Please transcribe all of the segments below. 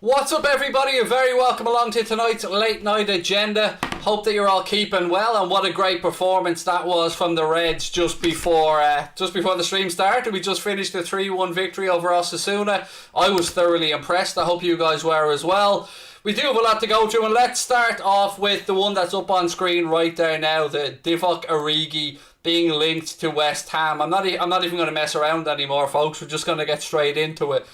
What's up, everybody? You're very welcome along to tonight's late night agenda. Hope that you're all keeping well, and what a great performance that was from the Reds just before the stream started. We just finished a 3-1 victory over Osasuna. I was thoroughly impressed. I hope you guys were as well. We do have a lot to go through, and let's start off with the one that's up on screen right there now, the Divock Origi being linked to West Ham. I'm not even going to mess around anymore, folks. We're just going to get straight into it.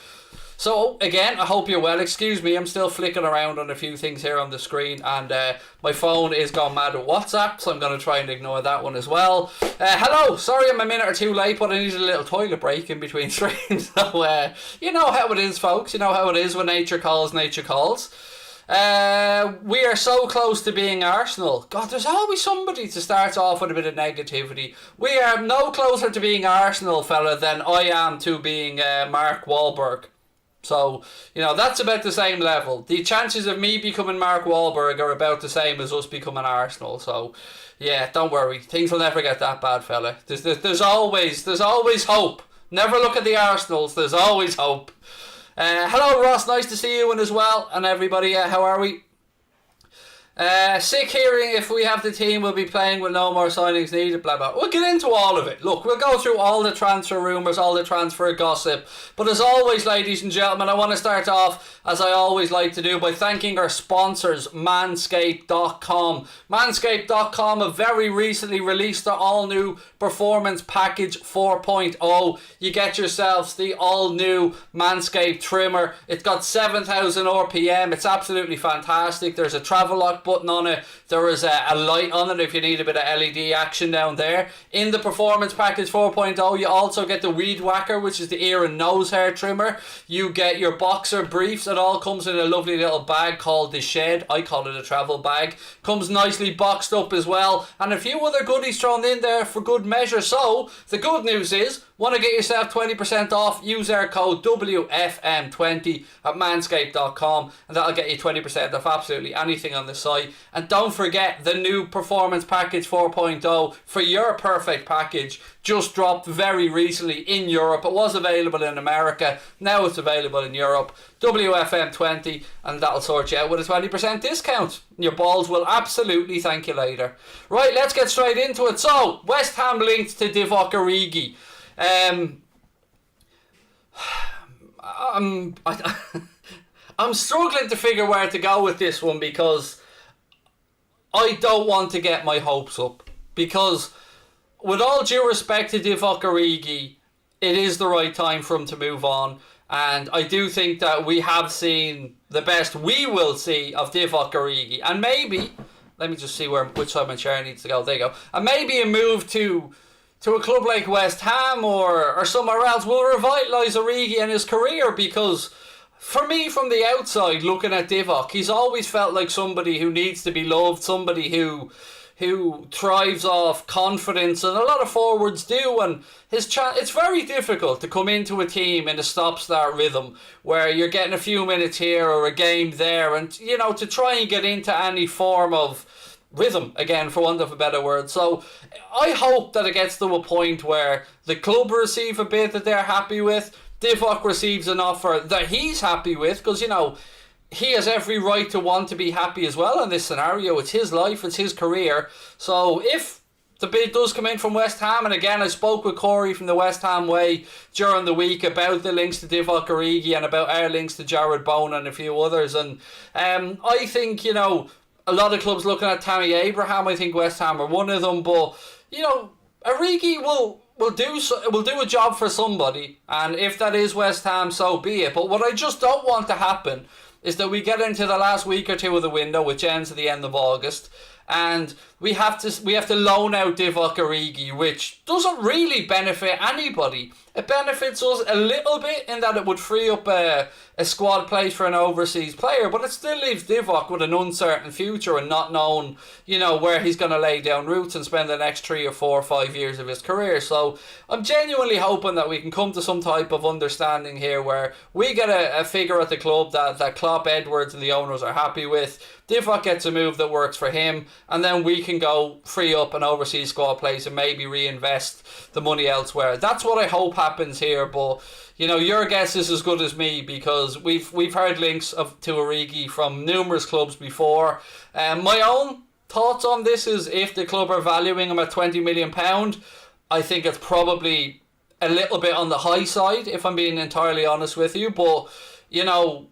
So, again, I hope you're well. Excuse me, I'm still flicking around on a few things here on the screen, and my phone is gone mad with WhatsApp, so I'm going to try and ignore that one as well. Hello, sorry I'm a minute or two late, but I needed a little toilet break in between streams. So, you know how it is, folks. You know how it is when nature calls, nature calls. We are so close to being Arsenal. God, there's always somebody to start off with a bit of negativity. We are no closer to being Arsenal, fella, than I am to being Mark Wahlberg. So, you know, that's about the same level. The chances of me becoming Mark Wahlberg are about the same as us becoming Arsenal. So, yeah, don't worry. Things will never get that bad, fella. There's always hope. Never look at the Arsenals. There's always hope. Hello, Ross. Nice to see you as well. And everybody, how are we? Sick hearing if we have the team, we'll be playing with no more signings needed, blah blah. We'll get into all of it. Look, we'll go through all the transfer rumours, all the transfer gossip. But as always, ladies and gentlemen, I want to start off, as I always like to do, by thanking our sponsors, Manscaped.com. Manscaped.com have very recently released their all-new Performance Package 4.0. You get yourselves the all-new Manscaped trimmer. It's got 7,000 RPM. It's absolutely fantastic. There's a travel lock button on it. There is a light on it if you need a bit of LED action down there. In the Performance Package 4.0, you also get the Weed Whacker, which is the ear and nose hair trimmer. You get your boxer briefs. It all comes in a lovely little bag called the Shed. I call it a travel bag. Comes nicely boxed up as well. And a few other goodies thrown in there for good measure. So, the good news is, want to get yourself 20% off, use our code WFM20 at manscaped.com, and that'll get you 20% off absolutely anything on the site. And don't forget, the new Performance Package 4.0 for your perfect package just dropped very recently in Europe. It was available in America, now it's available in Europe. WFM20, and that'll sort you out with a 20% discount. Your balls will absolutely thank you later. Right, let's get straight into it. So, West Ham linked to Divock Origi. I'm struggling to figure where to go with this one, because I don't want to get my hopes up, because with all due respect to Divock Origi, it is the right time for him to move on, and I do think that we have seen the best we will see of Divock Origi, and maybe, let me just see which side my chair needs to go, there you go, and maybe a move to a club like West Ham or somewhere else will revitalise Origi and his career, because for me, from the outside looking at Divock, he's always felt like somebody who needs to be loved, somebody who thrives off confidence, and a lot of forwards do, and it's very difficult to come into a team in a stop-start rhythm where you're getting a few minutes here or a game there, and, you know, to try and get into any form of rhythm again, for want of a better word. So I hope that it gets to a point where the club receive a bid that they're happy with, Divock receives an offer that he's happy with, because, you know, he has every right to want to be happy as well in this scenario. It's his life, it's his career. So if the bid does come in from West Ham, and again, I spoke with Corey from the West Ham Way during the week about the links to Divock Origi and about our links to Jared Bowen and a few others, and I think, you know, a lot of clubs looking at Tammy Abraham. I think West Ham are one of them, but, you know, Origi will do a job for somebody, and if that is West Ham, so be it. But what I just don't want to happen is that we get into the last week or two of the window, which ends at the end of August, and we have to loan out Divock Origi, which doesn't really benefit anybody. It benefits us a little bit in that it would free up a squad place for an overseas player, but it still leaves Divock with an uncertain future and not knowing, you know, where he's going to lay down roots and spend the next 3 or 4 or 5 years of his career. So I'm genuinely hoping that we can come to some type of understanding here where we get a figure at the club that Klopp, Edwards and the owners are happy with. Divock gets a move that works for him, and then we can go free up an overseas squad place and maybe reinvest the money elsewhere. That's what I hope happens here, but you know, your guess is as good as me, because we've heard links to Origi from numerous clubs before. My own thoughts on this is, if the club are valuing him at £20 million, I think it's probably a little bit on the high side, if I'm being entirely honest with you. But you know,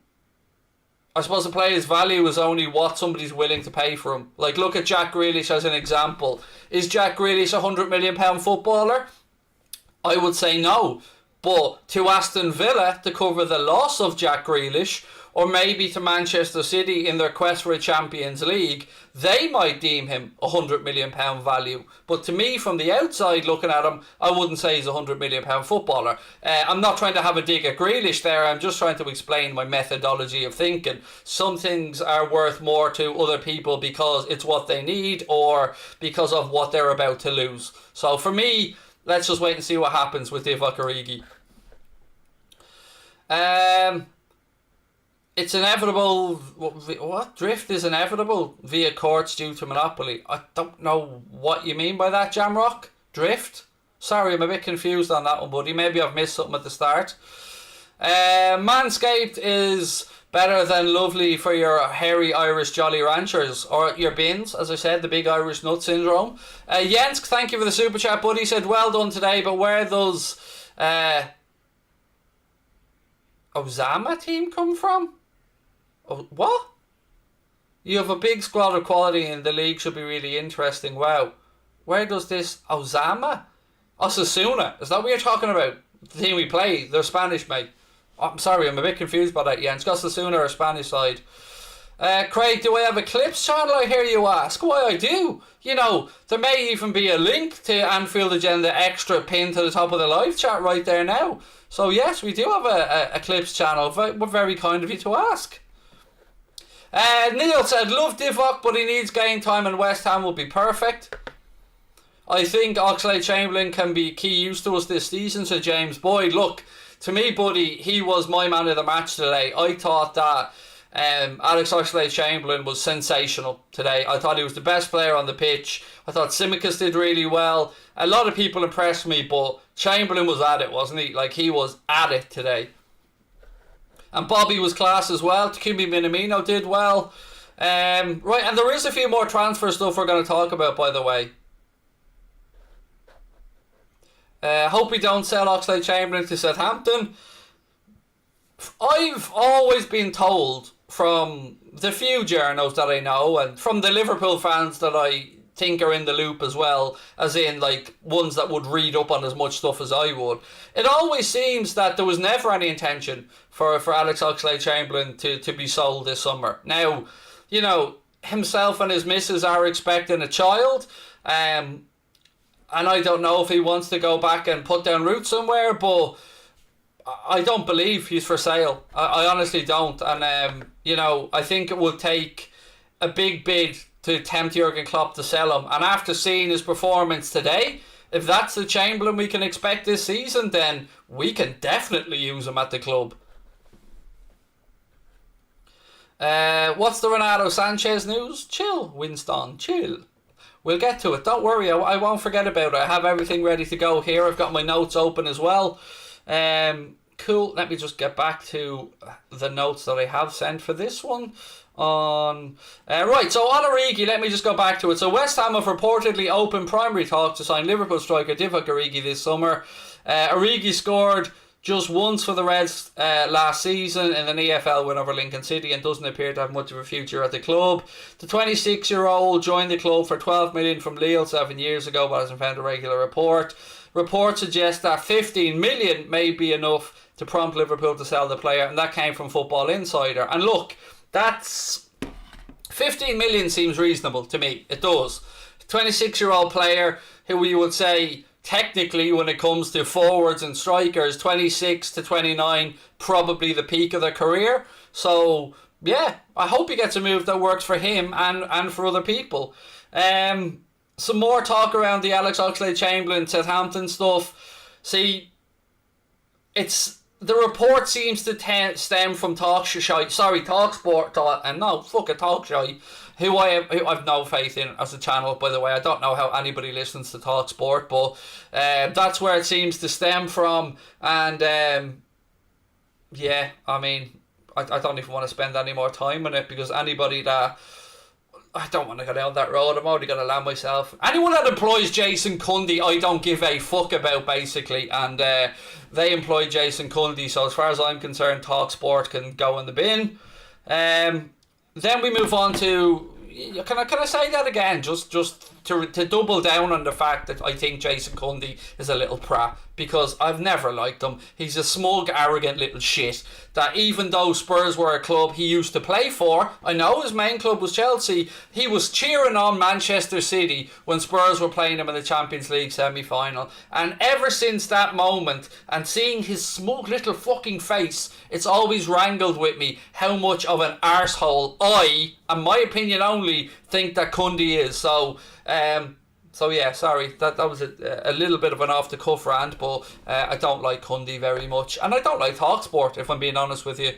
I suppose the player's value is only what somebody's willing to pay for him. Like, look at Jack Grealish as an example. Is Jack Grealish a £100 million footballer? I would say no. But to Aston Villa to cover the loss of Jack Grealish, or maybe to Manchester City in their quest for a Champions League, they might deem him a £100 million value. But to me, from the outside looking at him, I wouldn't say he's a £100 million footballer. I'm not trying to have a dig at Grealish there. I'm just trying to explain my methodology of thinking. Some things are worth more to other people because it's what they need, or because of what they're about to lose. So for me, let's just wait and see what happens with Divock Origi. It's inevitable. What? Drift is inevitable via courts due to monopoly. I don't know what you mean by that, Jamrock. Drift? Sorry, I'm a bit confused on that one, buddy. Maybe I've missed something at the start. Manscaped is better than lovely for your hairy Irish Jolly Ranchers, or your bins, as I said, the big Irish nut syndrome. Jensk, thank you for the super chat, buddy. Said, well done today, but where does Osama team come from? Oh, what? You have a big squad of quality in the league, should be really interesting. Wow. Where does this Osama? Osasuna. Is that what you're talking about? The team we play, they're Spanish, mate. Oh, I'm sorry, I'm a bit confused by that, Jens. Osasuna or Spanish side. Craig, do I have a clips channel, I hear you ask? Why, I do. You know, there may even be a link to Anfield Agenda Extra pinned to the top of the live chat right there now. So yes, we do have a clips channel. We're very kind of you to ask. Neil said, love Divock, but he needs game time and West Ham will be perfect. I think Oxlade-Chamberlain can be key use to us this season, said James Boyd. Look, to me, buddy, he was my man of the match today. I thought that Alex Oxlade-Chamberlain was sensational today. I thought he was the best player on the pitch. I thought Tsimikas did really well. A lot of people impressed me, but Chamberlain was at it, wasn't he? Like, he was at it today. And Bobby was class as well. Takumi Minamino did well. Right, and there is a few more transfer stuff we're going to talk about, by the way. Hope we don't sell Oxlade-Chamberlain to Southampton. I've always been told from the few journos that I know, and from the Liverpool fans that I think are in the loop as well, as in like ones that would read up on as much stuff as I would, it always seems that there was never any intention for Alex Oxlade-Chamberlain to be sold this summer. Now, you know, himself and his missus are expecting a child, and I don't know if he wants to go back and put down roots somewhere, but I don't believe he's for sale. I honestly don't. And, you know, I think it would take a big bid to tempt Jurgen Klopp to sell him. And after seeing his performance today, if that's the Chamberlain we can expect this season, then we can definitely use him at the club. What's the Renato Sanches news? Chill, Winston, chill. We'll get to it. Don't worry, I won't forget about it. I have everything ready to go here. I've got my notes open as well. Cool. Let me just get back to the notes that I have sent for this one. Right, so on Origi, let me just go back to it. So West Ham have reportedly opened primary talks to sign Liverpool striker Divock Origi this summer. Origi scored just once for the Reds last season in an EFL win over Lincoln City and doesn't appear to have much of a future at the club. The 26-year-old joined the club for $12 million from Lille 7 years ago, but hasn't found a regular report. Reports suggest that $15 million may be enough to prompt Liverpool to sell the player, and that came from Football Insider. And look, that's $15 million seems reasonable to me. It does. 26-year-old player who you would say technically, when it comes to forwards and strikers, 26 to 29, probably the peak of their career. So, yeah, I hope he gets a move that works for him and for other people. Some more talk around the Alex Oxlade-Chamberlain Southampton stuff. See, it's the report seems to stem from TalkShy, who I've no faith in as a channel, by the way. I don't know how anybody listens to TalkSport, but that's where it seems to stem from. And yeah, I mean, I don't even want to spend any more time on it, because anybody that... I don't want to go down that road. I'm already going to land myself. Anyone that employs Jason Cundy, I don't give a fuck about, basically. And they employ Jason Cundy, so as far as I'm concerned, TalkSport can go in the bin. Then we move on to... Can I say that again? Just to double down on the fact that I think Jason Cundy is a little prat, because I've never liked him. He's a smug, arrogant little shit that, even though Spurs were a club he used to play for, I know his main club was Chelsea, he was cheering on Manchester City when Spurs were playing him in the Champions League semi-final. And ever since that moment, and seeing his smug little fucking face, it's always wrangled with me how much of an arsehole I, and my opinion only, think that Cundy is. So yeah, sorry, that was a little bit of an off the cuff rant, but I don't like Cundy very much, and I don't like TalkSport, if I'm being honest with you.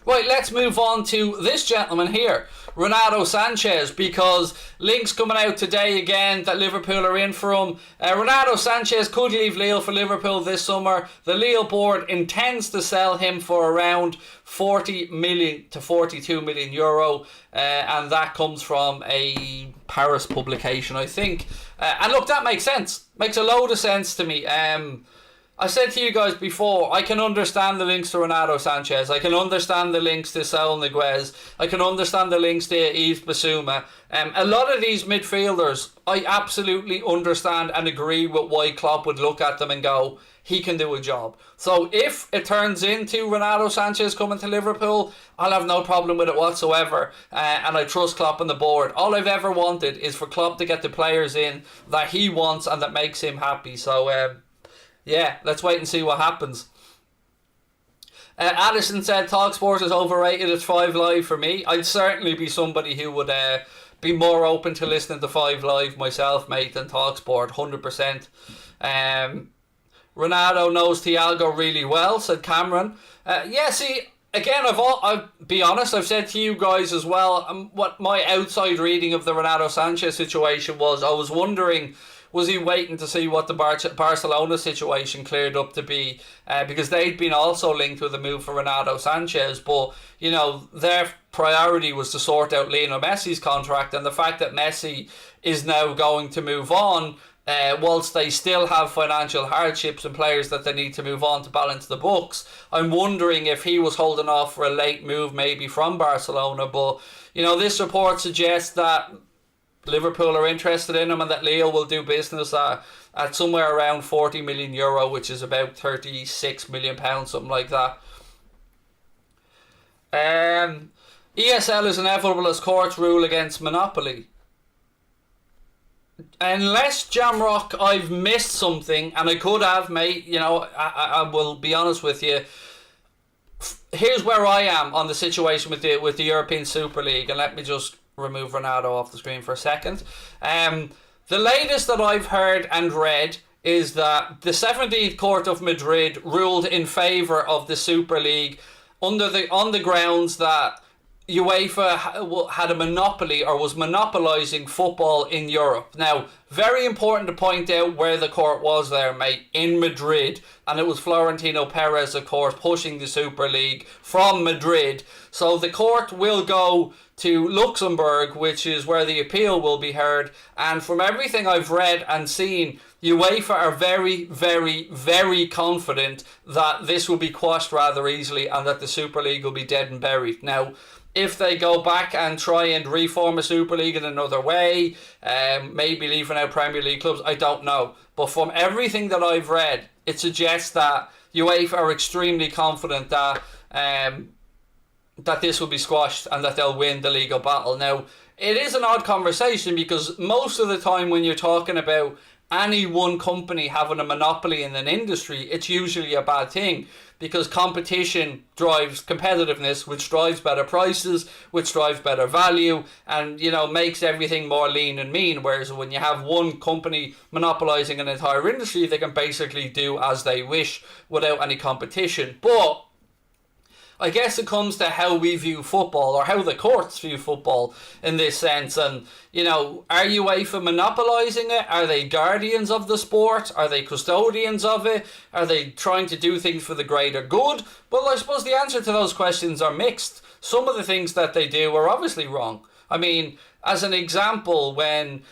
Right, let's move on to this gentleman here, Renato Sanches, because links coming out today again that Liverpool are in for him. Renato Sanches could leave Lille for Liverpool this summer. The Lille board intends to sell him for around 40 million to 42 million euro, and that comes from a Paris publication, I think. And look, that makes sense. Makes a load of sense to me. I said to you guys before, I can understand the links to Renato Sanches. I can understand the links to Saul Niguez. I can understand the links to Yves Bissouma. A lot of these midfielders, I absolutely understand and agree with why Klopp would look at them and go, he can do a job. So if it turns into Renato Sanches coming to Liverpool, I'll have no problem with it whatsoever. And I trust Klopp on the board. All I've ever wanted is for Klopp to get the players in that he wants and that makes him happy. So, yeah, let's wait and see what happens. Addison said TalkSport is overrated. It's 5 Live for me. I'd certainly be somebody who would be more open to listening to 5 Live myself, mate, than TalkSport, 100%. Renato knows Thiago really well, said Cameron. Yeah, see, again, I'll be honest, I've said to you guys as well, what my outside reading of the Renato Sanches situation was, I was wondering, was he waiting to see what the Barcelona situation cleared up to be? Because they'd been also linked with a move for Renato Sanches, but, you know, their priority was to sort out Lionel Messi's contract, and the fact that Messi is now going to move on, whilst they still have financial hardships and players that they need to move on to balance the books, I'm wondering if he was holding off for a late move maybe from Barcelona. But, you know, this report suggests that Liverpool are interested in him and that Lille will do business at somewhere around 40 million euro, which is about 36 million pounds, something like that. ESL is inevitable as courts rule against monopoly. Unless Jamrock, I've missed something, and I could have, mate. You know, I will be honest with you. Here's where I am on the situation with the European Super League, and let me just remove Renato off the screen for a second. The latest that I've heard and read is that the 17th Court of Madrid ruled in favour of the Super League on the grounds that UEFA had a monopoly or was monopolising football in Europe. Now, very important to point out where the court was there, mate, in Madrid. And it was Florentino Perez, of course, pushing the Super League from Madrid. So the court will go to Luxembourg, which is where the appeal will be heard. And from everything I've read and seen, UEFA are very, very, very confident that this will be quashed rather easily and that the Super League will be dead and buried. Now, if they go back and try and reform a Super League in another way, maybe leaving out Premier League clubs, I don't know. But from everything that I've read, it suggests that UEFA are extremely confident that that this will be squashed and that they'll win the legal battle. Now, it is an odd conversation because most of the time when you're talking about any one company having a monopoly in an industry, it's usually a bad thing, because competition drives competitiveness, which drives better prices, which drives better value, and, you know, makes everything more lean and mean. Whereas when you have one company monopolizing an entire industry, they can basically do as they wish without any competition. But I guess it comes to how we view football, or how the courts view football in this sense. And, you know, are UEFA monopolising it? Are they guardians of the sport? Are they custodians of it? Are they trying to do things for the greater good? Well, I suppose the answer to those questions are mixed. Some of the things that they do are obviously wrong. I mean, as an example, when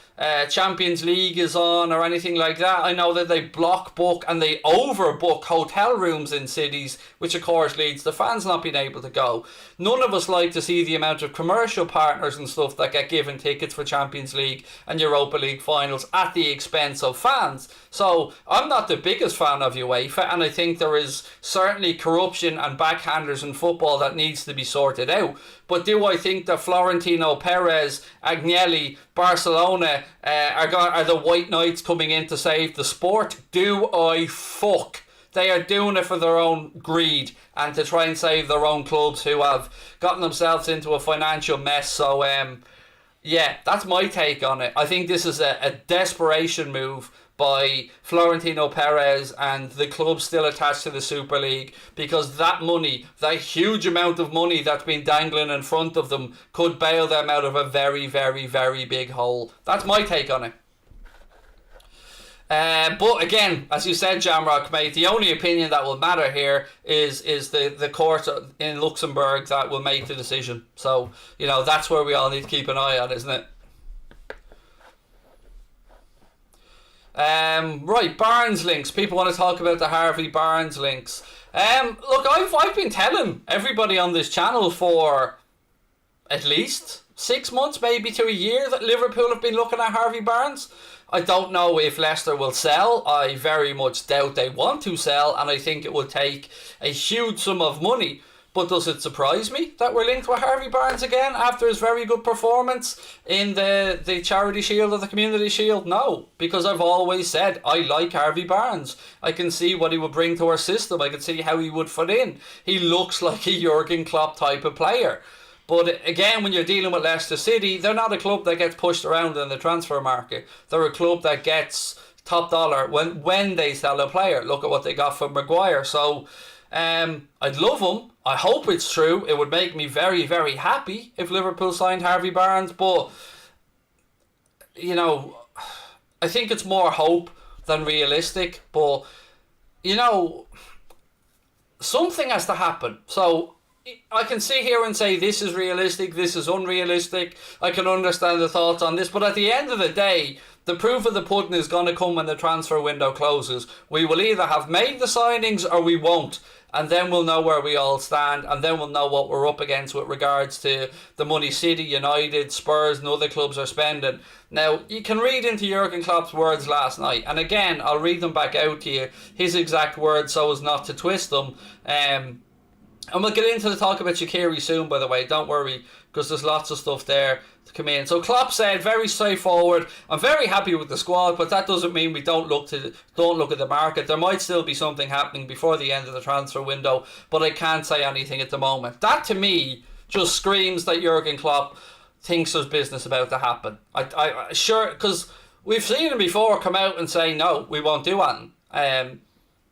Champions League is on or anything like that, I know that they block book and they overbook hotel rooms in cities, which of course leads to fans not being able to go. None of us like to see the amount of commercial partners and stuff that get given tickets for Champions League and Europa League finals at the expense of fans. So I'm not the biggest fan of UEFA, and I think there is certainly corruption and backhanders in football that needs to be sorted out. But do I think that Florentino Perez, Agnelli, Barcelona are the white knights coming in to save the sport? Do I fuck? They are doing it for their own greed and to try and save their own clubs who have gotten themselves into a financial mess. So yeah, that's my take on it. I think this is a desperation move by Florentino Perez and the club still attached to the Super League, because that money, that huge amount of money that's been dangling in front of them, could bail them out of a very, very, very big hole. That's my take on it. But again, as you said, Jamrock, mate, the only opinion that will matter here is the court in Luxembourg that will make the decision. So, you know, that's where we all need to keep an eye on, isn't it? Right, Barnes links. People want to talk about the Harvey Barnes links. Look, I've been telling everybody on this channel for at least 6 months, maybe to a year, that Liverpool have been looking at Harvey Barnes. I don't know if Leicester will sell. I very much doubt they want to sell, and I think it will take a huge sum of money. But does it surprise me that we're linked with Harvey Barnes again after his very good performance in the Charity Shield or the Community Shield? No, because I've always said I like Harvey Barnes. I can see what he would bring to our system. I can see how he would fit in. He looks like a Jurgen Klopp type of player. But again, when you're dealing with Leicester City, they're not a club that gets pushed around in the transfer market. They're a club that gets top dollar when they sell a player. Look at what they got from Maguire. So I'd love him. I hope it's true. It would make me very, very happy if Liverpool signed Harvey Barnes. But, you know, I think it's more hope than realistic. But, you know, something has to happen. So I can sit here and say this is realistic, this is unrealistic. I can understand the thoughts on this. But at the end of the day, the proof of the pudding is going to come when the transfer window closes. We will either have made the signings or we won't. And then we'll know where we all stand, and then we'll know what we're up against with regards to the money City, United, Spurs and other clubs are spending. Now, you can read into Jurgen Klopp's words last night, and again, I'll read them back out to you, his exact words so as not to twist them. And we'll get into the talk about Shaqiri soon, by the way, don't worry, because there's lots of stuff there to come in. So Klopp said, very straightforward, I'm very happy with the squad, but that doesn't mean we don't look at the market. There might still be something happening before the end of the transfer window, but I can't say anything at the moment. That to me just screams that Jurgen Klopp thinks there's business about to happen. I sure, because we've seen him before come out and say, no, we won't do anything.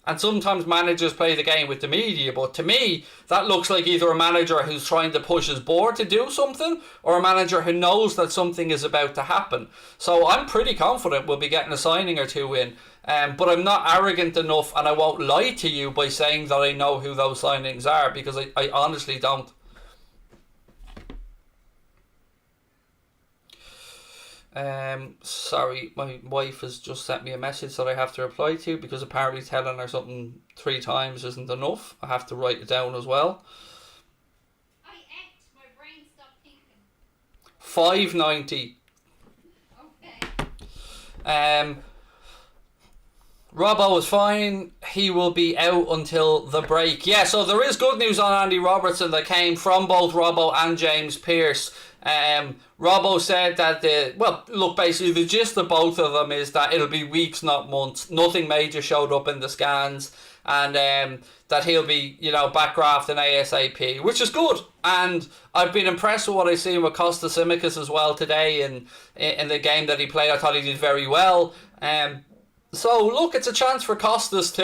And sometimes managers play the game with the media, but to me, that looks like either a manager who's trying to push his board to do something, or a manager who knows that something is about to happen. So I'm pretty confident we'll be getting a signing or two in, but I'm not arrogant enough, and I won't lie to you by saying that I know who those signings are, because I honestly don't. Sorry, my wife has just sent me a message that I have to reply to, because apparently telling her something 3 times isn't enough. I have to write it down as well. I ate, my brain stopped thinking. $5.90. Okay. Robbo was fine. he will be out until the break. Yeah, so there is good news on Andy Robertson that came from both Robbo and James Pearce. Robbo said that basically the gist of both of them is that it'll be weeks, not months. Nothing major showed up in the scans, and that he'll be, back grafting ASAP, which is good. And I've been impressed with what I've seen with Kostas Tsimikas as well today in the game that he played. I thought he did very well. So look, it's a chance for Kostas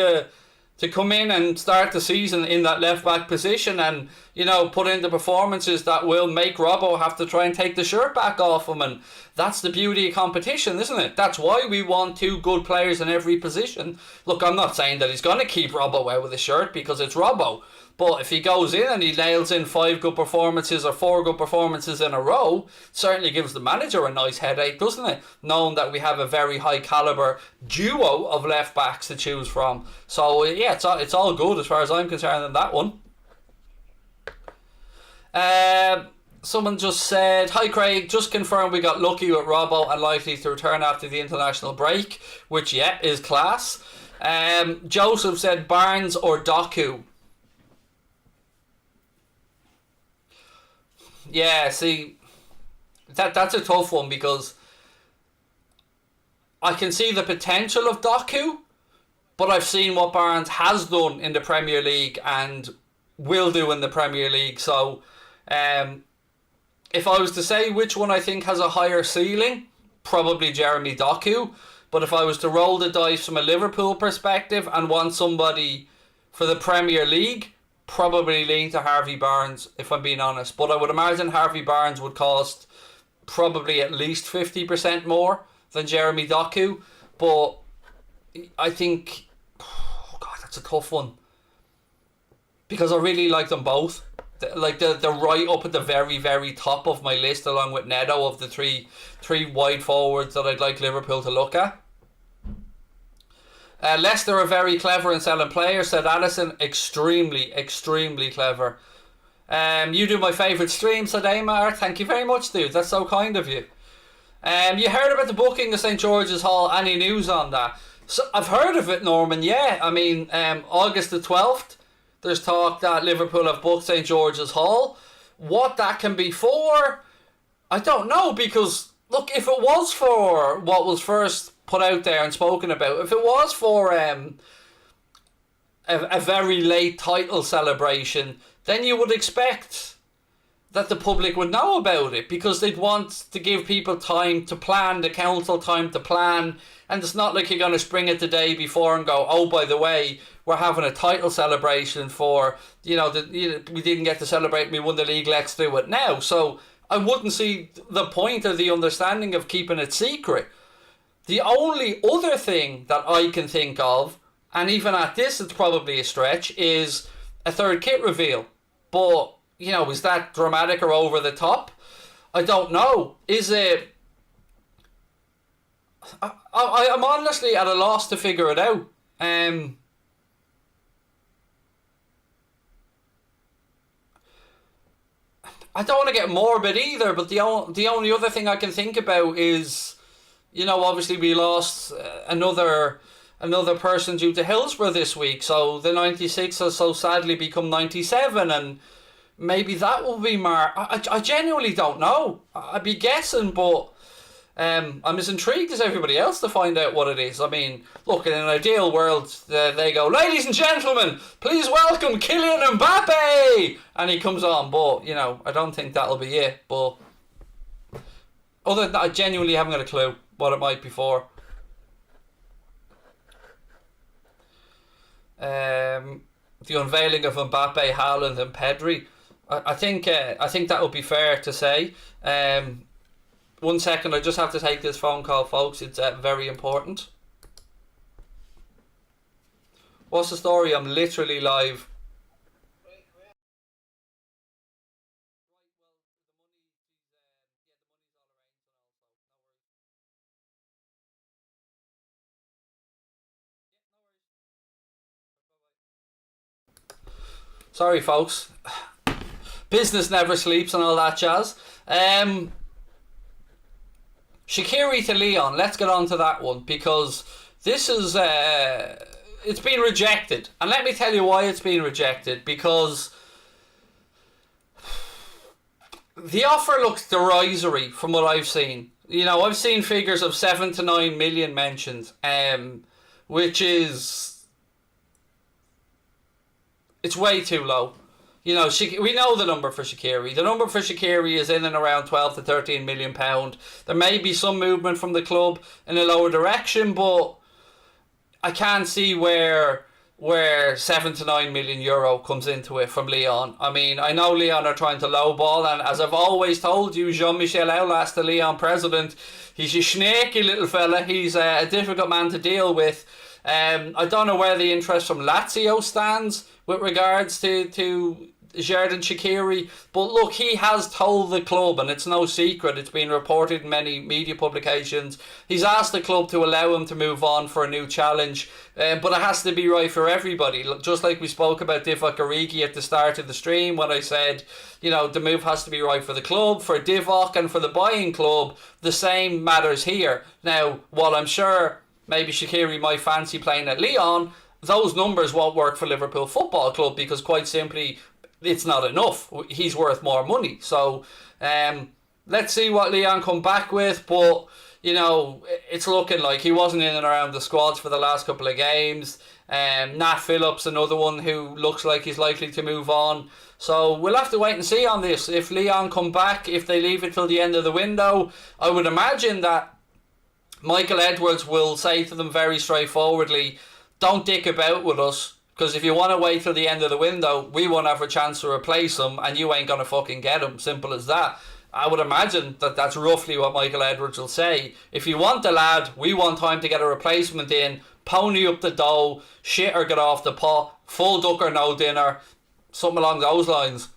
to come in and start the season in that left back position and, put in the performances that will make Robbo have to try and take the shirt back off him. And that's the beauty of competition, isn't it? That's why we want two good players in every position. Look, I'm not saying that he's going to keep Robbo out with the shirt because it's Robbo. But if he goes in and he nails in 5 good performances or 4 good performances in a row, certainly gives the manager a nice headache, doesn't it? Knowing that we have a very high calibre duo of left backs to choose from. So yeah, it's all good as far as I'm concerned in that one. Someone just said, "Hi Craig, just confirmed we got lucky with Robbo and likely to return after the international break," which is class. Joseph said Barnes or Doku. Yeah, see, that's a tough one because I can see the potential of Doku, but I've seen what Barnes has done in the Premier League and will do in the Premier League. So, if I was to say which one I think has a higher ceiling, probably Jeremy Doku. But if I was to roll the dice from a Liverpool perspective and want somebody for the Premier League, probably lean to Harvey Barnes, if I'm being honest. But I would imagine Harvey Barnes would cost probably at least 50% more than Jeremy Doku. But I think, that's a tough one. Because I really like them both. They're right up at the very, very top of my list, along with Neto, of the three wide forwards that I'd like Liverpool to look at. Leicester are very clever in selling players, said Addison. Extremely, extremely clever. You do my favourite stream, said Amar. Thank you very much, dude. That's so kind of you. You heard about the booking of St. George's Hall. Any news on that? So I've heard of it, Norman. Yeah, I mean, August the 12th, there's talk that Liverpool have booked St. George's Hall. What that can be for, I don't know, because look, if it was for what was first put out there and spoken about, if it was for a very late title celebration, then you would expect that the public would know about it, because they'd want to give people time to plan, the council time to plan, and it's not like you're going to spring it the day before and go, oh, by the way, we're having a title celebration for, we didn't get to celebrate, we won the league, let's do it now. So I wouldn't see the point or the understanding of keeping it secret. The only other thing that I can think of, and even at this it's probably a stretch, is a third kit reveal. But, is that dramatic or over the top? I don't know. Is it... I'm honestly at a loss to figure it out. I don't want to get morbid either, but the only other thing I can think about is... obviously we lost another person due to Hillsborough this week, so the 96 has so sadly become 97, and maybe that will be I genuinely don't know. I'd be guessing, but I'm as intrigued as everybody else to find out what it is. I mean, look, in an ideal world, they go, ladies and gentlemen, please welcome Kylian Mbappe, and he comes on, but, I don't think that'll be it. But other than that, I genuinely haven't got a clue what it might be for. The unveiling of Mbappe, Haaland and Pedri. I think that would be fair to say. 1 second, I just have to take this phone call, folks. It's very important. What's the story? I'm literally live. Sorry, folks. Business never sleeps and all that jazz. Shaqiri to Leon. Let's get on to that one, because this is it's been rejected. And let me tell you why it's been rejected. Because the offer looks derisory from what I've seen. You know, I've seen figures of 7 to 9 million mentioned, which is... it's way too low. You know, we know the number for Shaqiri. The number for Shaqiri is in and around 12 to 13 million pound. There may be some movement from the club in a lower direction, but I can't see where 7 to 9 million euro comes into it from Lyon. I mean, I know Lyon are trying to lowball, and as I've always told you, Jean-Michel Aulas, the Lyon president, he's a snaky little fella. He's a difficult man to deal with. I don't know where the interest from Lazio stands with regards to Xherdan Shaqiri, but look, he has told the club, and it's no secret, it's been reported in many media publications, he's asked the club to allow him to move on for a new challenge, but it has to be right for everybody. Just like we spoke about Divock Origi at the start of the stream, when I said, you know, the move has to be right for the club, for Divock, and for the buying club. The same matters here. Now, while I'm sure maybe Shaqiri might fancy playing at Lyon, those numbers won't work for Liverpool Football Club, because quite simply it's not enough. He's worth more money. So let's see what Lyon come back with. But you know, it's looking like he wasn't in and around the squads for the last couple of games. Nat Phillips, another one who looks like he's likely to move on. So we'll have to wait and see on this. If Lyon come back, if they leave it till the end of the window, I would imagine that Michael Edwards will say to them very straightforwardly, don't dick about with us, because if you want to wait till the end of the window, we won't have a chance to replace him, and you ain't going to fucking get him. Simple as that. I would imagine that that's roughly what Michael Edwards will say. If you want the lad, we want time to get a replacement in, pony up the dough, shit or get off the pot, full duck or no dinner, something along those lines.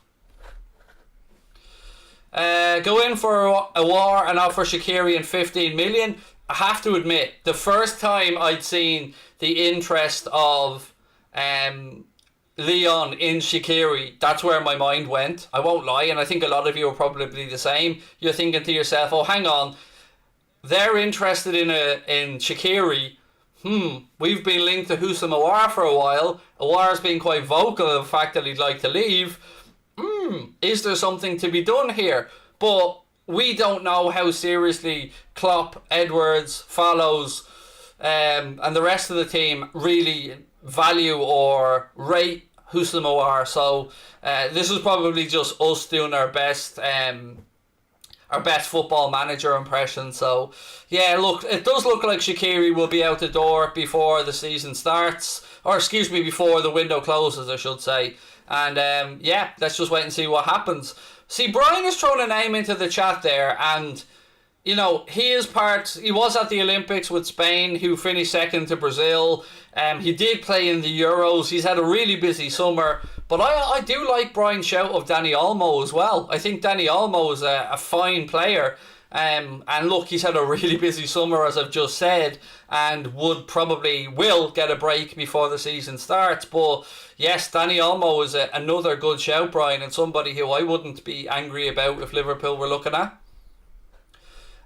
Go in for a war and offer Shaqiri and 15 million. I have to admit, the first time I'd seen the interest of Lyon in Shaqiri, that's where my mind went. I won't lie, and I think a lot of you are probably the same. You're thinking to yourself, oh, hang on, they're interested in Shaqiri. We've been linked to Houssam Aouar for a while. Aouar's been quite vocal of the fact that he'd like to leave. Is there something to be done here? But we don't know how seriously Klopp, Edwards, Follows, and the rest of the team really value or rate Houssam Aouar. So this is probably just us doing our best football manager impression. So yeah, look, it does look like Shaqiri will be out the door before the season starts, or excuse me, before the window closes, I should say. And yeah, let's just wait and see what happens. See, Brian has thrown a name into the chat there, and you know, he was at the Olympics with Spain, who finished second to Brazil. He did play in the Euros. He's had a really busy summer. But I do like Brian's shout of Danny Olmo as well. I think Danny Olmo is a fine player. And look, he's had a really busy summer, as I've just said, and will get a break before the season starts. But yes, Danny Olmo is another good shout, Brian, and somebody who I wouldn't be angry about if Liverpool were looking at.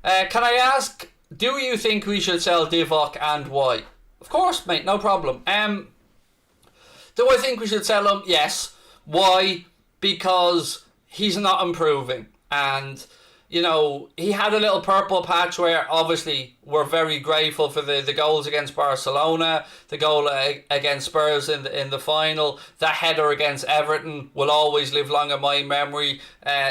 Can I ask, do you think we should sell Divock, and why? Of course, mate, no problem. Do I think we should sell him? Yes. Why? Because he's not improving. And, you know, he had a little purple patch where obviously we're very grateful for the goals against Barcelona, the goal against Spurs in the final, that header against Everton will always live long in my memory.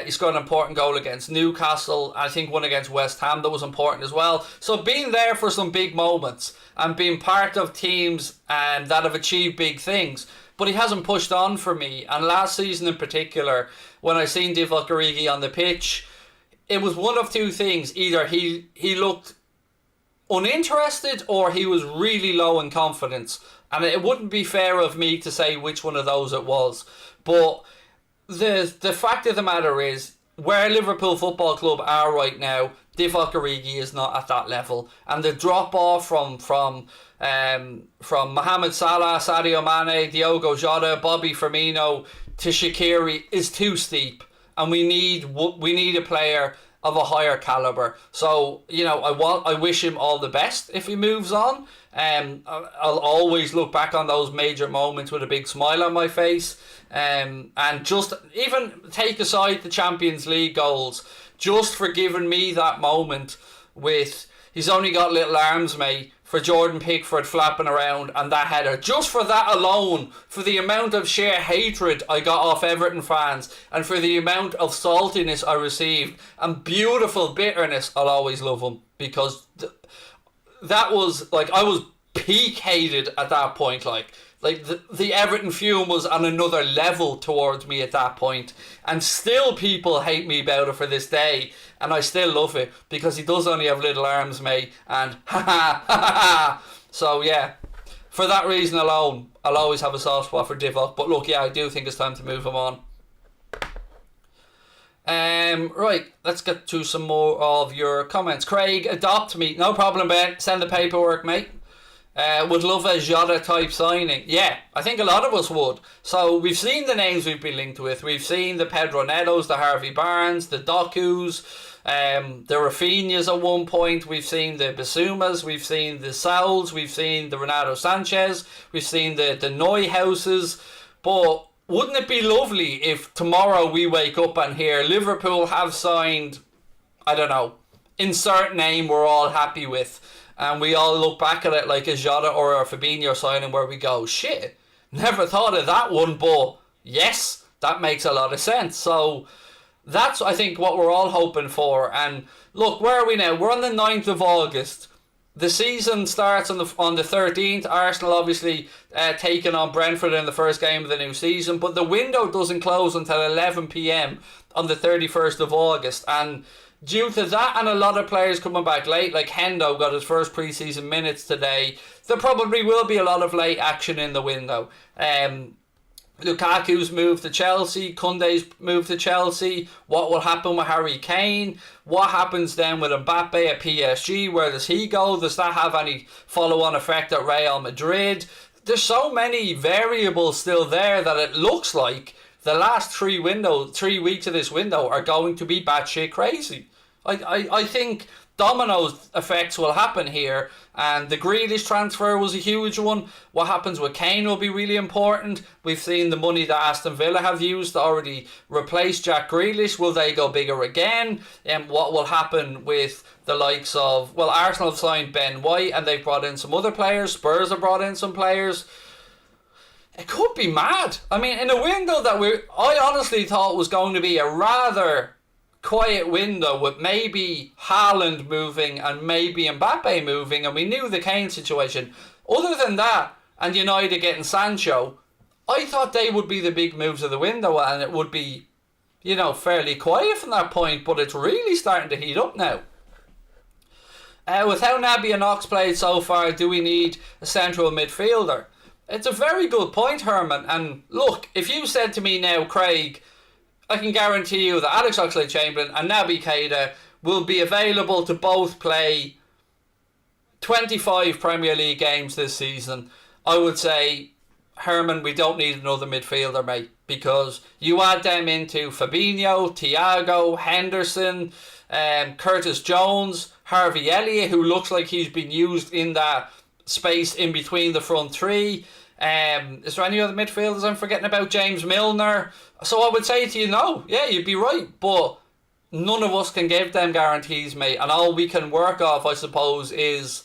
He scored an important goal against Newcastle. I think one against West Ham that was important as well. So being there for some big moments and being part of teams that have achieved big things. But he hasn't pushed on for me. And last season in particular, when I seen Divock Origi on the pitch, it was one of two things. Either he looked uninterested or he was really low in confidence. And it wouldn't be fair of me to say which one of those it was. But the fact of the matter is, where Liverpool Football Club are right now, Divock Origi is not at that level. And the drop off from Mohamed Salah, Sadio Mane, Diogo Jota, Bobby Firmino to Shaqiri is too steep. And we need a player of a higher caliber. So, you know, I wish him all the best if he moves on. I'll always look back on those major moments with a big smile on my face. And just even take aside the Champions League goals, just for giving me that moment with he's only got little arms, mate, for Jordan Pickford flapping around and that header. Just for that alone, for the amount of sheer hatred I got off Everton fans and for the amount of saltiness I received and beautiful bitterness, I'll always love him, because that was like, I was peak hated at that point. Like the Everton fume was on another level towards me at that point, and still people hate me about it for this day, and I still love it because he does only have little arms, mate, and ha ha ha ha. So yeah, for that reason alone, I'll always have a soft spot for Divock. But look, yeah, I do think it's time to move him on. Right, let's get to some more of your comments. Craig, adopt me. No problem, Ben. Send the paperwork, mate. Would love a Jota type signing. Yeah, I think a lot of us would. So we've seen the names we've been linked with. We've seen the Pedro Netos, the Harvey Barnes, the Dokus, the Rafinhas at one point. We've seen the Basumas, we've seen the Sauls, we've seen the Renato Sanches, we've seen the Neuhauses. But wouldn't it be lovely if tomorrow we wake up and hear Liverpool have signed, I don't know, insert name we're all happy with, and we all look back at it like a Jota or a Fabinho signing where we go, shit, never thought of that one, but yes, that makes a lot of sense. So that's, I think, what we're all hoping for. And look, where are we now? We're on the 9th of August. The season starts on the 13th. Arsenal obviously taking on Brentford in the first game of the new season, but the window doesn't close until 11 p.m. on the 31st of August. And due to that and a lot of players coming back late, like Hendo got his first pre-season minutes today, there probably will be a lot of late action in the window. Lukaku's moved to Chelsea, Koundé's moved to Chelsea. What will happen with Harry Kane? What happens then with Mbappe at PSG? Where does he go? Does that have any follow-on effect at Real Madrid? There's so many variables still there that it looks like the last 3 weeks of this window are going to be batshit crazy. I think dominoes effects will happen here, and the Grealish transfer was a huge one. What happens with Kane will be really important. We've seen the money that Aston Villa have used to already replace Jack Grealish. Will they go bigger again? And what will happen with the likes of, well, Arsenal have signed Ben White and they've brought in some other players. Spurs have brought in some players. It could be mad. I mean, in a window that I honestly thought was going to be a rather quiet window with maybe Haaland moving and maybe Mbappe moving, and we knew the Kane situation. Other than that, and United getting Sancho, I thought they would be the big moves of the window, and it would be, you know, fairly quiet from that point, but it's really starting to heat up now. With how Naby and Ox played so far, do we need a central midfielder? It's a very good point, Herman. And look, if you said to me now, Craig, I can guarantee you that Alex Oxlade-Chamberlain and Naby Keita will be available to both play 25 Premier League games this season, I would say, Herman, we don't need another midfielder, mate, because you add them into Fabinho, Thiago, Henderson, Curtis Jones, Harvey Elliott, who looks like he's been used in that space in between the front three. Is there any other midfielders I'm forgetting about? James Milner. So I would say to you, no, yeah, you'd be right, but none of us can give them guarantees, mate, and all we can work off, I suppose, is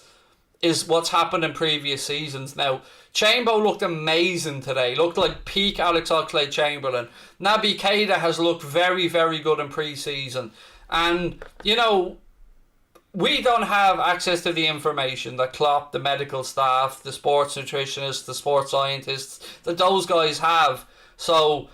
what's happened in previous seasons. Now, Chambo looked amazing today, looked like peak Alex Oxlade-Chamberlain. Naby Keita has looked very, very good in pre-season, and, you know, we don't have access to the information that Klopp, the medical staff, the sports nutritionists, the sports scientists, that those guys have. So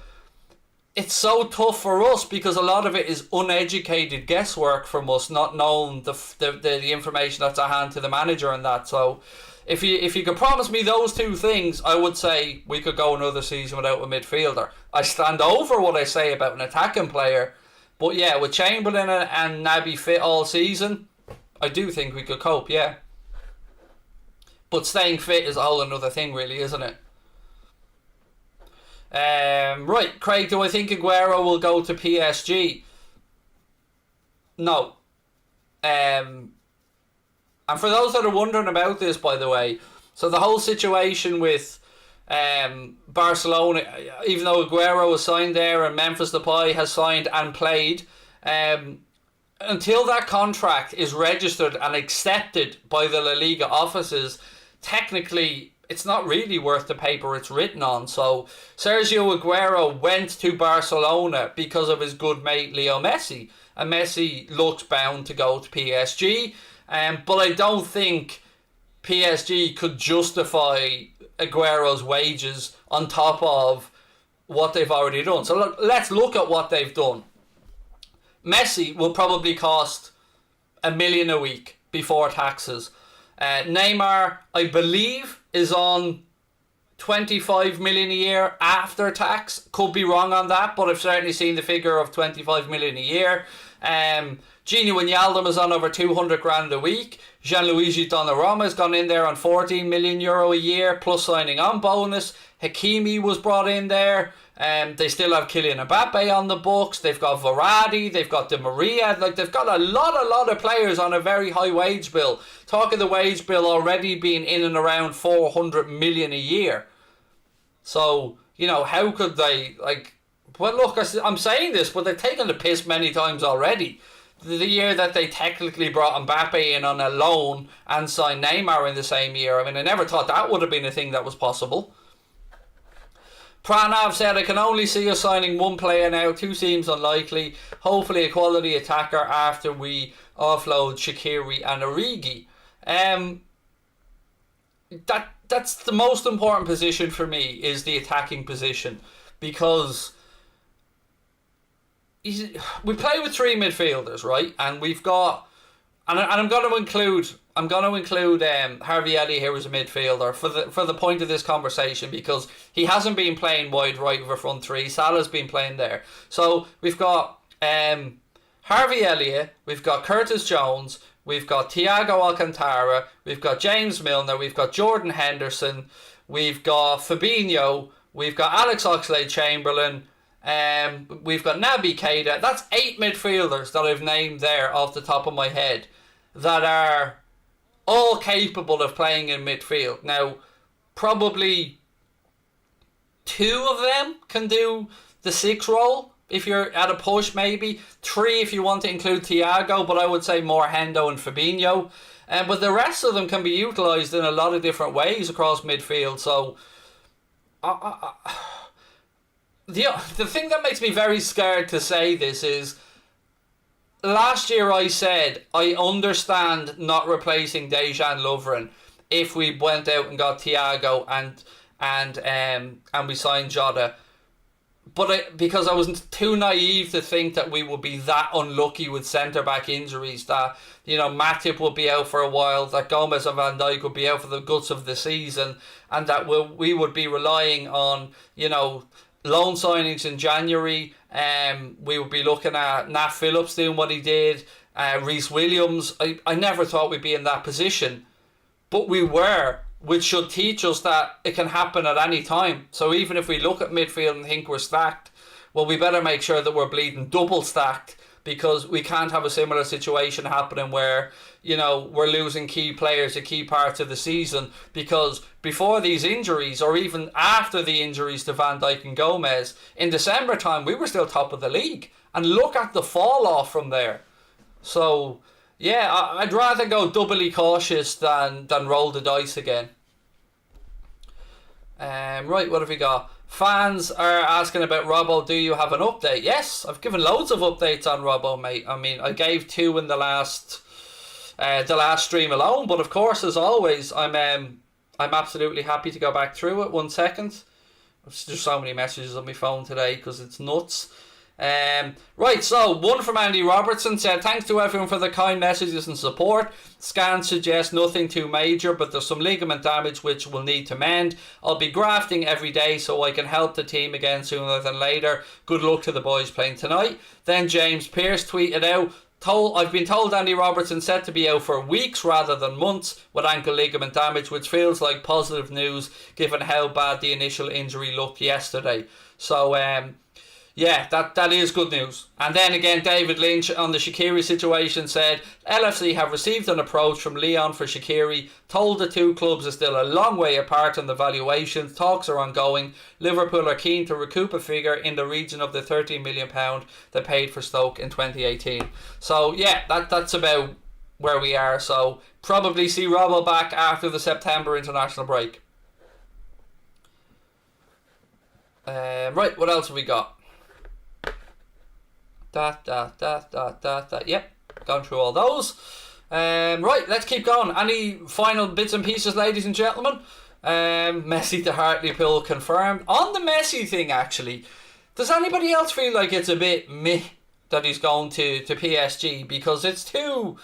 it's so tough for us because a lot of it is uneducated guesswork from us, not knowing the information that's at hand to the manager and that. So if you could promise me those two things, I would say we could go another season without a midfielder. I stand over what I say about an attacking player, but yeah, with Chamberlain and Naby fit all season, I do think we could cope, yeah. But staying fit is a whole another thing, really, isn't it? Right, Craig, do I think Aguero will go to PSG? No. And for those that are wondering about this, by the way, so the whole situation with Barcelona, even though Aguero was signed there and Memphis Depay has signed and played, until that contract is registered and accepted by the La Liga offices, technically it's not really worth the paper it's written on. So Sergio Aguero went to Barcelona because of his good mate Leo Messi, and Messi looks bound to go to PSG. But I don't think PSG could justify Aguero's wages on top of what they've already done. So let's look at what they've done. Messi will probably cost $1 million a week before taxes. Neymar, I believe, is on 25 million a year after tax. Could be wrong on that, but I've certainly seen the figure of 25 million a year. Gini Wijnaldum is on over 200 grand a week. Gianluigi Donnarumma has gone in there on 14 million euro a year plus signing on bonus. Hakimi was brought in there. They still have Kylian Mbappe on the books. They've got Verratti. They've got Di Maria. Like, they've got a lot of players on a very high wage bill. Talk of the wage bill already being in and around 400 million a year. So, you know, how could they, like... Well, look, I'm saying this, but they've taken the piss many times already. The year that they technically brought Mbappe in on a loan and signed Neymar in the same year. I mean, I never thought that would have been a thing that was possible. Pranav said, I can only see us signing one player now. Two seems unlikely. Hopefully a quality attacker after we offload Shaqiri and Origi. That's the most important position for me, is the attacking position. Because we play with three midfielders, right? And we've got, and I'm going to include Harvey Elliott here as a midfielder for the point of this conversation, because he hasn't been playing wide right of a front three. Salah's been playing there. So we've got Harvey Elliott, we've got Curtis Jones, we've got Thiago Alcantara, we've got James Milner, we've got Jordan Henderson, we've got Fabinho, we've got Alex Oxlade-Chamberlain, we've got Naby Keita. That's 8 midfielders that I've named there off the top of my head that are all capable of playing in midfield. Now, probably 2 of them can do the 6 role if you're at a push, maybe 3 if you want to include Thiago, but I would say more Hendo and Fabinho. But the rest of them can be utilised in a lot of different ways across midfield. So the thing that makes me very scared to say this is, last year I said I understand not replacing Dejan Lovren if we went out and got Thiago and we signed Jota, but because I was too naive to think that we would be that unlucky with centre back injuries, that, you know, Matip will be out for a while, that Gomez and Van Dijk would be out for the guts of the season, and that we would be relying on, you know, loan signings in January. We would be looking at Nat Phillips doing what he did, Reece Williams. I never thought we'd be in that position, but we were, which should teach us that it can happen at any time. So even if we look at midfield and think we're stacked, well, we better make sure that we're bleeding double stacked, because we can't have a similar situation happening where, you know, we're losing key players at key parts of the season, because before these injuries, or even after the injuries to Van Dijk and Gomez, in December time, we were still top of the league. And look at the fall off from there. So, yeah, I'd rather go doubly cautious than roll the dice again. Right, what have we got? Fans are asking about Robbo. Do you have an update? Yes, I've given loads of updates on Robbo, mate. I mean, I gave 2 in the last stream alone, but of course, as always, I'm absolutely happy to go back through it. 1 second. There's just so many messages on my phone today because it's nuts. Right, so one from Andy Robertson said, thanks to everyone for the kind messages and support. Scans suggest nothing too major, but there's some ligament damage which will need to mend. I'll be grafting every day so I can help the team again sooner than later. Good luck to the boys playing tonight. Then James Pearce tweeted out, I've been told Andy Robertson set to be out for weeks rather than months with ankle ligament damage, which feels like positive news given how bad the initial injury looked yesterday. So Yeah, that is good news. And then again, David Lynch on the Shaqiri situation said, LFC have received an approach from Lyon for Shaqiri, told the two clubs are still a long way apart on the valuations, talks are ongoing. Liverpool are keen to recoup a figure in the region of the £13 million they paid for Stoke in 2018. So yeah, that's about where we are. So probably see Robbo back after the September international break. Right, what else have we got? Yep, gone through all those. Right, let's keep going. Any final bits and pieces, ladies and gentlemen? Messi to Hartlepool confirmed. On the Messi thing, actually, does anybody else feel like it's a bit meh that he's going to PSG? Because it's too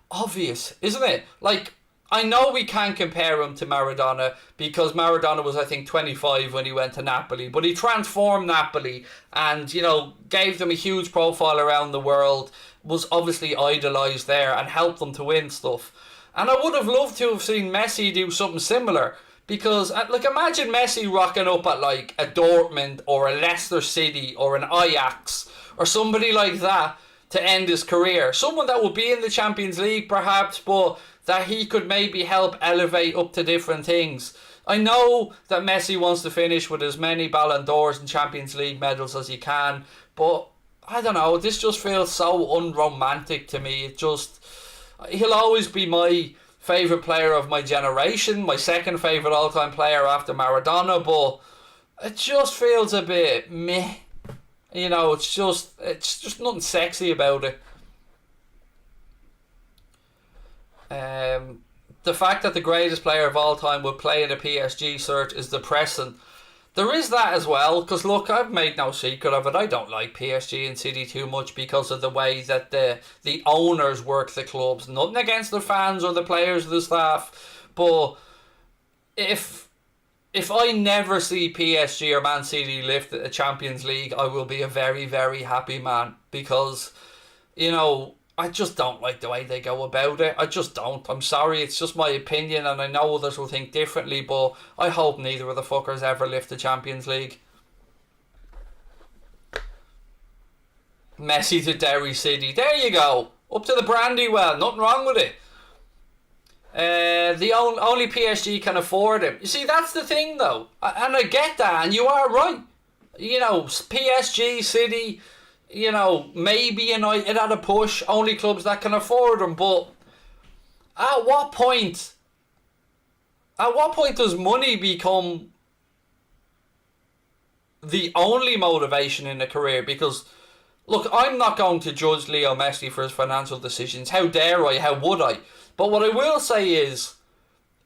obvious, isn't it? Like, I know we can't compare him to Maradona because Maradona was, I think, 25 when he went to Napoli, but he transformed Napoli and, you know, gave them a huge profile around the world, was obviously idolised there and helped them to win stuff. And I would have loved to have seen Messi do something similar because, like, imagine Messi rocking up at, like, a Dortmund or a Leicester City or an Ajax or somebody like that to end his career. Someone that would be in the Champions League, perhaps, but that he could maybe help elevate up to different things. I know that Messi wants to finish with as many Ballon d'Ors and Champions League medals as he can, but I don't know, this just feels so unromantic to me. He'll always be my favourite player of my generation, my second favourite all-time player after Maradona, but it just feels a bit meh. You know, it's just nothing sexy about it. The fact that the greatest player of all time would play in a PSG shirt is depressing. There is that as well, because look, I've made no secret of it. I don't like PSG and City too much because of the way that the owners work the clubs. Nothing against the fans or the players or the staff, but if I never see PSG or Man City lift a Champions League, I will be a very, very happy man because, you know, I just don't like the way they go about it. I just don't. I'm sorry, it's just my opinion and I know others will think differently, but I hope neither of the fuckers ever lift the Champions League. Messi to Derry City. There you go. Up to the brandy well. Nothing wrong with it. The only PSG can afford him. You see, that's the thing though. And I get that, and you are right. You know, PSG, City, you know, maybe United at a push, only clubs that can afford them, but at what point does money become the only motivation in a career? Because, look, I'm not going to judge Leo Messi for his financial decisions. How dare I? How would I? But what I will say is,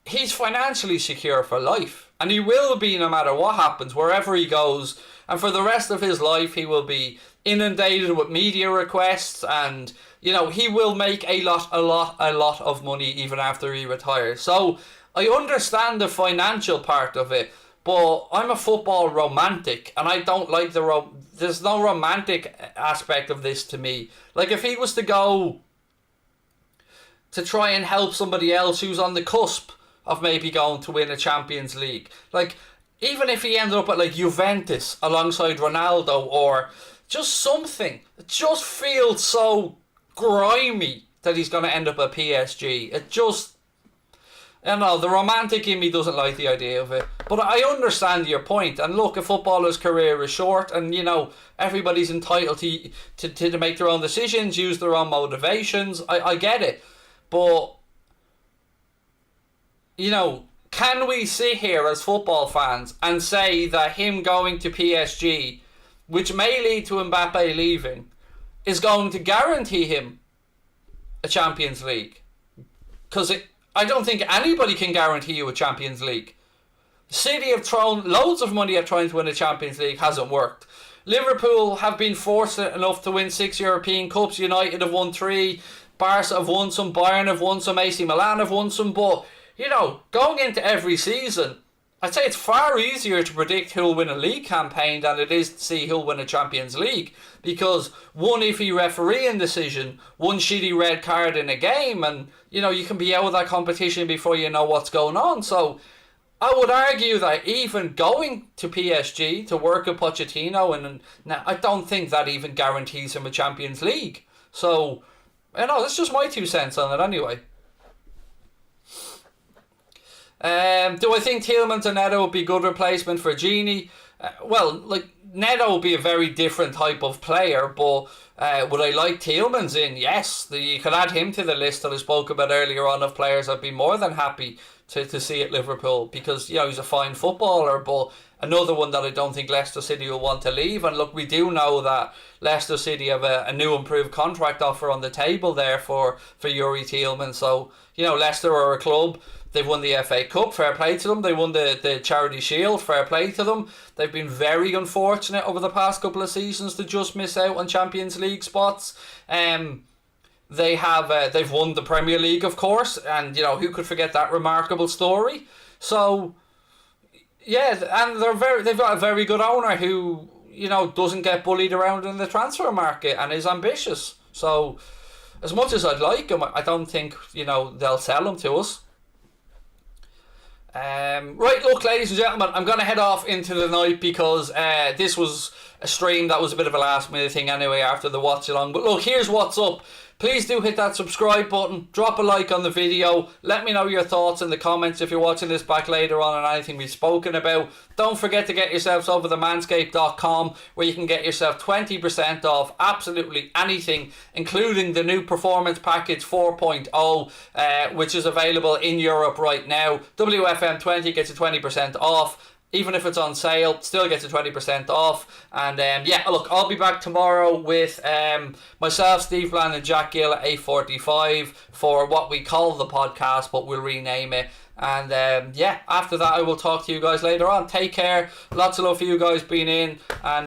he's financially secure for life. And he will be no matter what happens, wherever he goes. And for the rest of his life, he will be inundated with media requests. And, you know, he will make a lot of money even after he retires. So, I understand the financial part of it. But I'm a football romantic. And I don't like there's no romantic aspect of this to me. Like, if he was to go to try and help somebody else who's on the cusp of maybe going to win a Champions League. Like, even if he ended up at, like, Juventus alongside Ronaldo or just something. It just feels so grimy that he's going to end up at PSG. It just, I don't know, the romantic in me doesn't like the idea of it. But I understand your point. And look, a footballer's career is short and, you know, everybody's entitled to make their own decisions, use their own motivations. I get it. But, you know, can we sit here as football fans and say that him going to PSG, which may lead to Mbappe leaving, is going to guarantee him a Champions League? Because I don't think anybody can guarantee you a Champions League. City have thrown loads of money at trying to win a Champions League, hasn't worked. Liverpool have been fortunate enough to win 6 European Cups. United have won 3. Barca have won some. Bayern have won some. AC Milan have won some. But, you know, going into every season, I'd say it's far easier to predict who'll win a league campaign than it is to see who'll win a Champions League. Because one iffy refereeing decision, one shitty red card in a game, and, you know, you can be out of that competition before you know what's going on. So, I would argue that even going to PSG to work with Pochettino, and now I don't think that even guarantees him a Champions League. So, that's just my 2 cents on it anyway. Do I think Tielemans and Neto would be a good replacement for Gini? Neto will be a very different type of player, but would I like Tielemans in? Yes, you could add him to the list that I spoke about earlier on of players I'd be more than happy to see at Liverpool, because he's a fine footballer, but another one that I don't think Leicester City will want to leave. And look, we do know that Leicester City have a new improved contract offer on the table there for Youri Tielemans. So, Leicester are a club. They've won the FA Cup, fair play to them. They won the Charity Shield, fair play to them. They've been very unfortunate over the past couple of seasons to just miss out on Champions League spots. They've won the Premier League, of course, and who could forget that remarkable story? So yeah, and they've got a very good owner who doesn't get bullied around in the transfer market and is ambitious. So as much as I'd like him, I don't think they'll sell him to us. Right, look, ladies and gentlemen, I'm going to head off into the night because this was a stream that was a bit of a last minute thing anyway after the watch along. But look, here's what's up. Please do hit that subscribe button, drop a like on the video, let me know your thoughts in the comments if you're watching this back later on anything we've spoken about. Don't forget to get yourselves over to manscaped.com where you can get yourself 20% off absolutely anything, including the new Performance Package 4.0, which is available in Europe right now. WFM20 gets you 20% off. Even if it's on sale, still gets a 20% off. And look, I'll be back tomorrow with myself, Steve Bland, and Jack Gill at 8:45 for what we call the podcast, but we'll rename it. And after that, I will talk to you guys later on. Take care. Lots of love for you guys being in. And